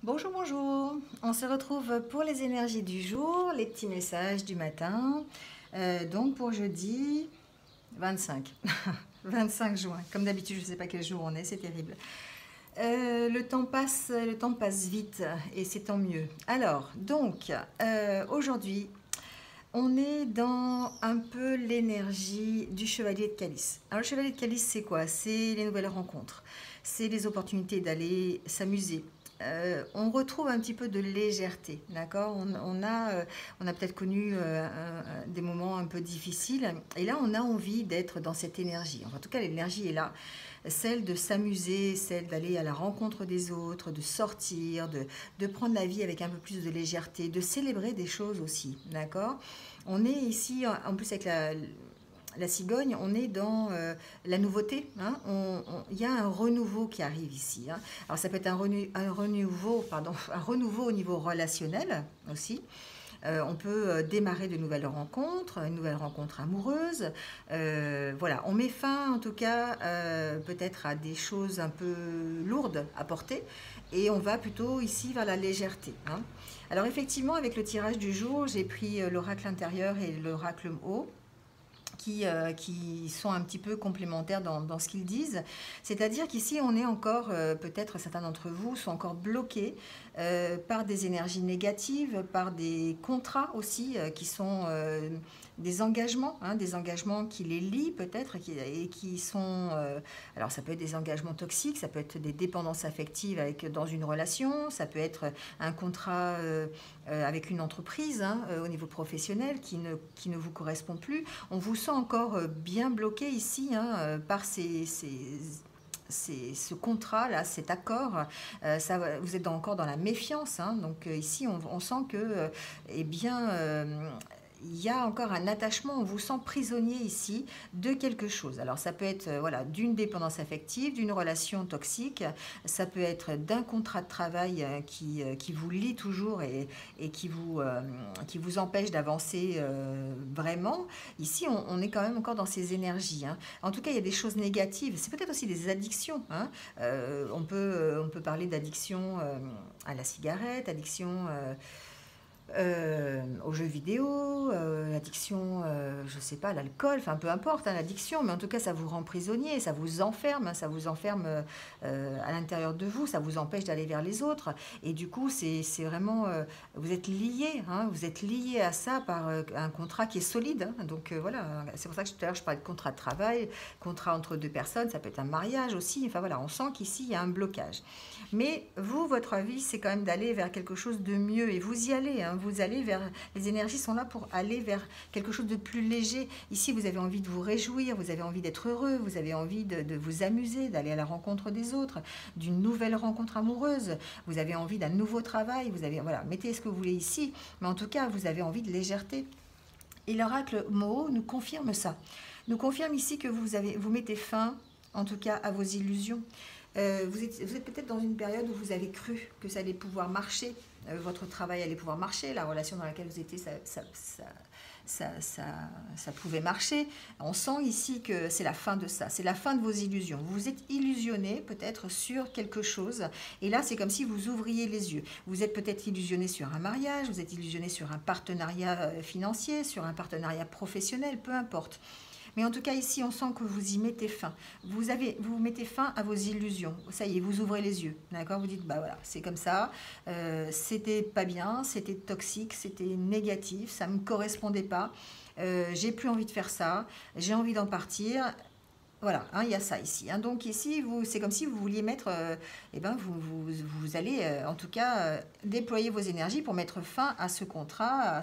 Bonjour, bonjour. On se retrouve pour les énergies du jour, les petits messages du matin. Donc pour jeudi 25, 25 juin. Comme d'habitude, je ne sais pas quel jour on est, c'est terrible. Le temps passe vite et c'est tant mieux. Alors, donc, aujourd'hui, on est dans un peu l'énergie du chevalier de calice. Alors, le chevalier de calice, c'est quoi? C'est les nouvelles rencontres, c'est les opportunités d'aller s'amuser. On retrouve un petit peu de légèreté, d'accord? On a peut-être connu des moments un peu difficiles, et là, on a envie d'être dans cette énergie. Enfin, en tout cas, l'énergie est là, celle de s'amuser, celle d'aller à la rencontre des autres, de sortir, de prendre la vie avec un peu plus de légèreté, de célébrer des choses aussi, d'accord? On est ici, en plus avec la cigogne, on est dans la nouveauté. Hein. Il y a un renouveau qui arrive ici. Hein. Alors ça peut être un renouveau au niveau relationnel aussi. On peut démarrer de nouvelles rencontres, une nouvelle rencontre amoureuse. Voilà, on met fin en tout cas peut-être à des choses un peu lourdes à porter et on va plutôt ici vers la légèreté. Hein. Alors effectivement, avec le tirage du jour, j'ai pris l'oracle intérieur et l'oracle haut qui sont un petit peu complémentaires dans ce qu'ils disent. C'est-à-dire qu'ici, on est encore, peut-être certains d'entre vous sont encore bloqués par des énergies négatives, par des contrats aussi qui sont des engagements qui les lient peut-être et qui sont... alors ça peut être des engagements toxiques, ça peut être des dépendances affectives dans une relation, ça peut être un contrat avec une entreprise au niveau professionnel qui ne vous correspond plus. On vous sent encore bien bloqué ici par ce contrat-là, cet accord. Vous êtes encore dans la méfiance. Hein, donc ici, on sent que, eh bien, il y a encore un attachement, on vous sent prisonnier ici de quelque chose. Alors ça peut être voilà, d'une dépendance affective, d'une relation toxique, ça peut être d'un contrat de travail qui vous lie toujours et qui vous empêche d'avancer vraiment. Ici, on est quand même encore dans ces énergies. Hein. En tout cas, il y a des choses négatives. C'est peut-être aussi des addictions. Hein. On peut parler d'addiction à la cigarette, addiction... aux jeux vidéo, l'addiction, je sais pas, l'alcool, enfin peu importe, hein, l'addiction, mais en tout cas ça vous rend prisonnier, ça vous enferme, hein, ça vous enferme à l'intérieur de vous, ça vous empêche d'aller vers les autres, et du coup c'est vraiment, vous êtes lié, hein, vous êtes lié à ça par un contrat qui est solide, hein, donc voilà, c'est pour ça que tout à l'heure je parlais de contrat de travail, contrat entre deux personnes, ça peut être un mariage aussi, enfin voilà, on sent qu'ici il y a un blocage. Mais vous, votre avis, c'est quand même d'aller vers quelque chose de mieux. Et vous y allez, hein, vous allez vers... Les énergies sont là pour aller vers quelque chose de plus léger. Ici, vous avez envie de vous réjouir, vous avez envie d'être heureux, vous avez envie de vous amuser, d'aller à la rencontre des autres, d'une nouvelle rencontre amoureuse. Vous avez envie d'un nouveau travail. Vous avez, voilà, mettez ce que vous voulez ici. Mais en tout cas, vous avez envie de légèreté. Et l'oracle Moho nous confirme ça. Nous confirme ici que vous mettez fin, en tout cas, à vos illusions. Vous êtes peut-être dans une période où vous avez cru que ça allait pouvoir marcher, votre travail allait pouvoir marcher, la relation dans laquelle vous étiez, ça pouvait marcher. On sent ici que c'est la fin de ça, c'est la fin de vos illusions. Vous vous êtes illusionné peut-être sur quelque chose, et là c'est comme si vous ouvriez les yeux. Vous êtes peut-être illusionné sur un mariage, vous êtes illusionné sur un partenariat financier, sur un partenariat professionnel, peu importe. Mais en tout cas, ici, on sent que vous y mettez fin. Vous mettez fin à vos illusions. Ça y est, vous ouvrez les yeux. D'accord? Vous dites, bah voilà, c'est comme ça. C'était pas bien, c'était toxique, c'était négatif, ça ne me correspondait pas. J'ai plus envie de faire ça. J'ai envie d'en partir. Voilà, hein, il y a ça ici. Hein. Donc ici, c'est comme si vous vouliez mettre, eh ben, vous allez en tout cas déployer vos énergies pour mettre fin à ce contrat,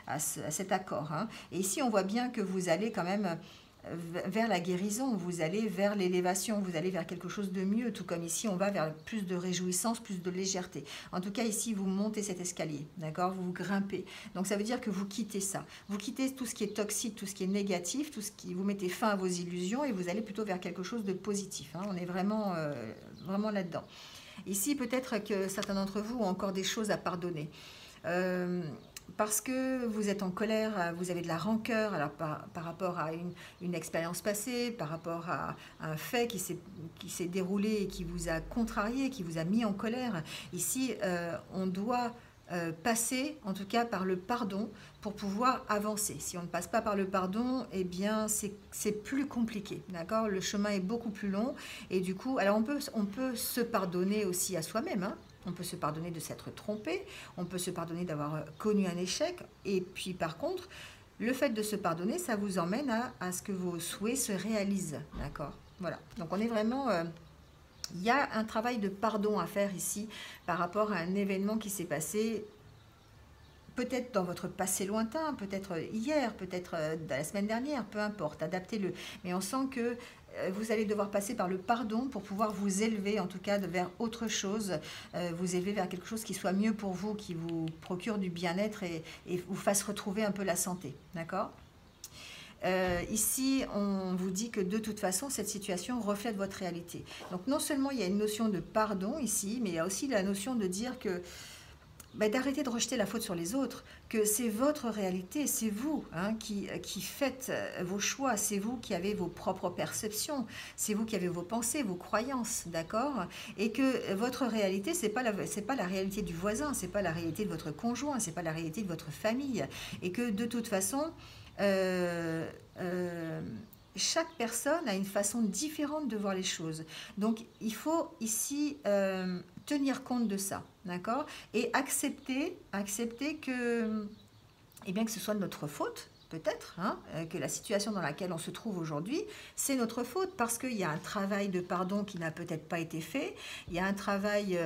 à cet accord. Hein. Et ici, on voit bien que vous allez quand même vers la guérison, vous allez vers l'élévation, vous allez vers quelque chose de mieux, tout comme ici, on va vers plus de réjouissance, plus de légèreté. En tout cas, ici, vous montez cet escalier, d'accord? Vous grimpez. Donc, ça veut dire que vous quittez ça. Vous quittez tout ce qui est toxique, tout ce qui est négatif, tout ce qui... Vous mettez fin à vos illusions et vous allez plutôt vers quelque chose de positif. Hein. On est vraiment, vraiment là-dedans. Ici, peut-être que certains d'entre vous ont encore des choses à pardonner. parce que vous êtes en colère, vous avez de la rancœur alors par rapport à une expérience passée, par rapport à un fait qui s'est déroulé et qui vous a contrarié, qui vous a mis en colère. Ici, on doit passer, en tout cas, par le pardon pour pouvoir avancer. Si on ne passe pas par le pardon, eh bien, c'est plus compliqué, d'accord? Le chemin est beaucoup plus long et du coup, alors on peut se pardonner aussi à soi-même, hein. On peut se pardonner de s'être trompé, on peut se pardonner d'avoir connu un échec, et puis par contre, le fait de se pardonner, ça vous emmène à ce que vos souhaits se réalisent, d'accord? Voilà, donc on est vraiment... il y a un travail de pardon à faire ici par rapport à un événement qui s'est passé peut-être dans votre passé lointain, peut-être hier, peut-être la semaine dernière, peu importe, adaptez-le. Mais on sent que vous allez devoir passer par le pardon pour pouvoir vous élever, en tout cas, vers autre chose, vous élever vers quelque chose qui soit mieux pour vous, qui vous procure du bien-être et vous fasse retrouver un peu la santé, d'accord? Ici, on vous dit que de toute façon, cette situation reflète votre réalité. Donc non seulement il y a une notion de pardon ici, mais il y a aussi la notion de dire que d'arrêter de rejeter la faute sur les autres, que c'est votre réalité, c'est vous hein, qui faites vos choix, c'est vous qui avez vos propres perceptions, c'est vous qui avez vos pensées, vos croyances, d'accord? Et que votre réalité, c'est pas la réalité du voisin, c'est pas la réalité de votre conjoint, c'est pas la réalité de votre famille, et que de toute façon, euh, euh, chaque personne a une façon différente de voir les choses. Donc, il faut ici tenir compte de ça, d'accord? Et accepter que, eh bien, que ce soit de notre faute, peut-être, hein, que la situation dans laquelle on se trouve aujourd'hui, c'est notre faute parce qu'il y a un travail de pardon qui n'a peut-être pas été fait, il y a un travail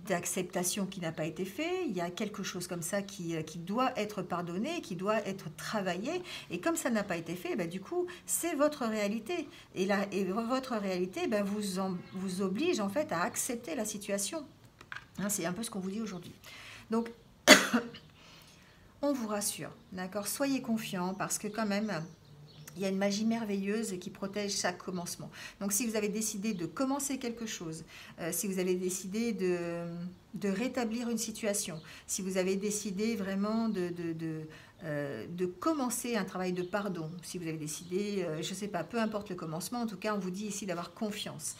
d'acceptation qui n'a pas été fait, il y a quelque chose comme ça qui doit être pardonné, qui doit être travaillé, et comme ça n'a pas été fait, du coup, c'est votre réalité. Et votre réalité vous oblige en fait à accepter la situation. Hein, c'est un peu ce qu'on vous dit aujourd'hui. Donc, on vous rassure, d'accord? Soyez confiants parce que quand même, il y a une magie merveilleuse qui protège chaque commencement. Donc si vous avez décidé de commencer quelque chose, si vous avez décidé de rétablir une situation, si vous avez décidé vraiment de commencer un travail de pardon, si vous avez décidé, je ne sais pas, peu importe le commencement, en tout cas on vous dit ici d'avoir confiance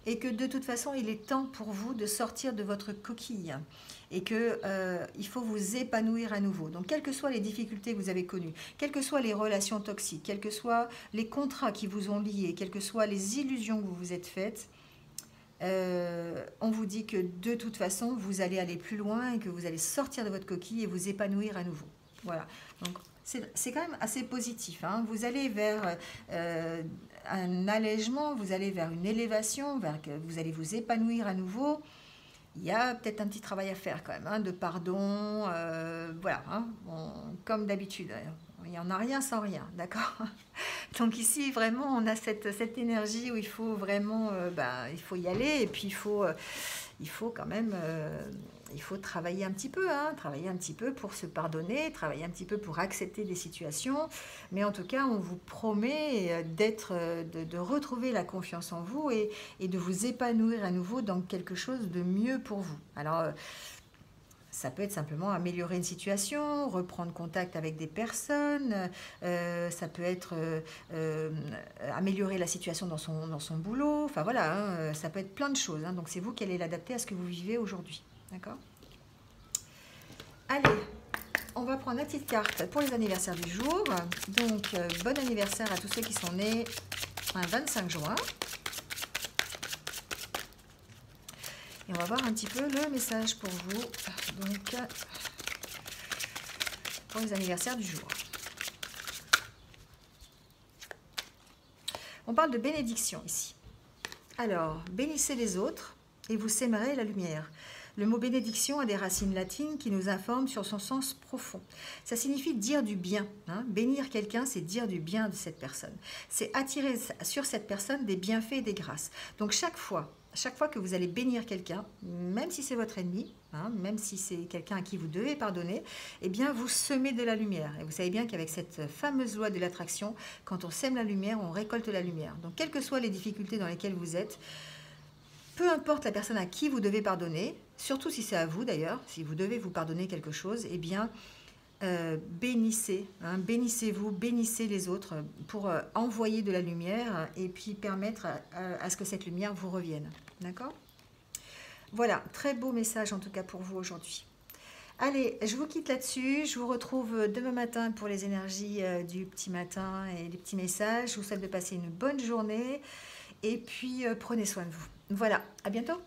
et que de toute façon il est temps pour vous de sortir de votre coquille et qu'il faut vous épanouir à nouveau. Donc quelles que soient les difficultés que vous avez connues, quelles que soient les relations toxiques, quels que soient les contrats qui vous ont liés, quelles que soient les illusions que vous vous êtes faites, on vous dit que de toute façon, vous allez aller plus loin et que vous allez sortir de votre coquille et vous épanouir à nouveau. Voilà. Donc, c'est quand même assez positif. Hein. Vous allez vers un allègement, vous allez vers une élévation, vers que vous allez vous épanouir à nouveau. Il y a peut-être un petit travail à faire quand même, hein, de pardon. Voilà, hein, comme d'habitude. Il n'y en a rien sans rien, d'accord? Donc ici, vraiment, on a cette énergie où il faut vraiment, il faut y aller et puis il faut quand même, il faut travailler un petit peu, hein, travailler un petit peu pour se pardonner, travailler un petit peu pour accepter des situations. Mais en tout cas, on vous promet de retrouver la confiance en vous et de vous épanouir à nouveau dans quelque chose de mieux pour vous. Alors, ça peut être simplement améliorer une situation, reprendre contact avec des personnes, ça peut être améliorer la situation dans son boulot, enfin voilà, hein, ça peut être plein de choses. Hein, donc c'est vous qui allez l'adapter à ce que vous vivez aujourd'hui. D'accord? Allez, on va prendre la petite carte pour les anniversaires du jour. Donc, bon anniversaire à tous ceux qui sont nés un 25 juin. Et on va voir un petit peu le message pour vous, donc pour les anniversaires du jour. On parle de bénédiction ici. Alors, bénissez les autres et vous sèmerez la lumière. Le mot bénédiction a des racines latines qui nous informent sur son sens profond. Ça signifie dire du bien. Hein. Bénir quelqu'un, c'est dire du bien de cette personne. C'est attirer sur cette personne des bienfaits et des grâces. Donc chaque fois que vous allez bénir quelqu'un, même si c'est votre ennemi, hein, même si c'est quelqu'un à qui vous devez pardonner, eh bien vous semez de la lumière. Et vous savez bien qu'avec cette fameuse loi de l'attraction, quand on sème la lumière, on récolte la lumière. Donc quelles que soient les difficultés dans lesquelles vous êtes, peu importe la personne à qui vous devez pardonner, surtout si c'est à vous d'ailleurs, si vous devez vous pardonner quelque chose, eh bien, bénissez, hein, bénissez-vous, bénissez les autres pour envoyer de la lumière et puis permettre à ce que cette lumière vous revienne. D'accord? Voilà, très beau message en tout cas pour vous aujourd'hui. Allez, je vous quitte là-dessus. Je vous retrouve demain matin pour les énergies du petit matin et les petits messages. Je vous souhaite de passer une bonne journée et puis prenez soin de vous. Voilà, à bientôt.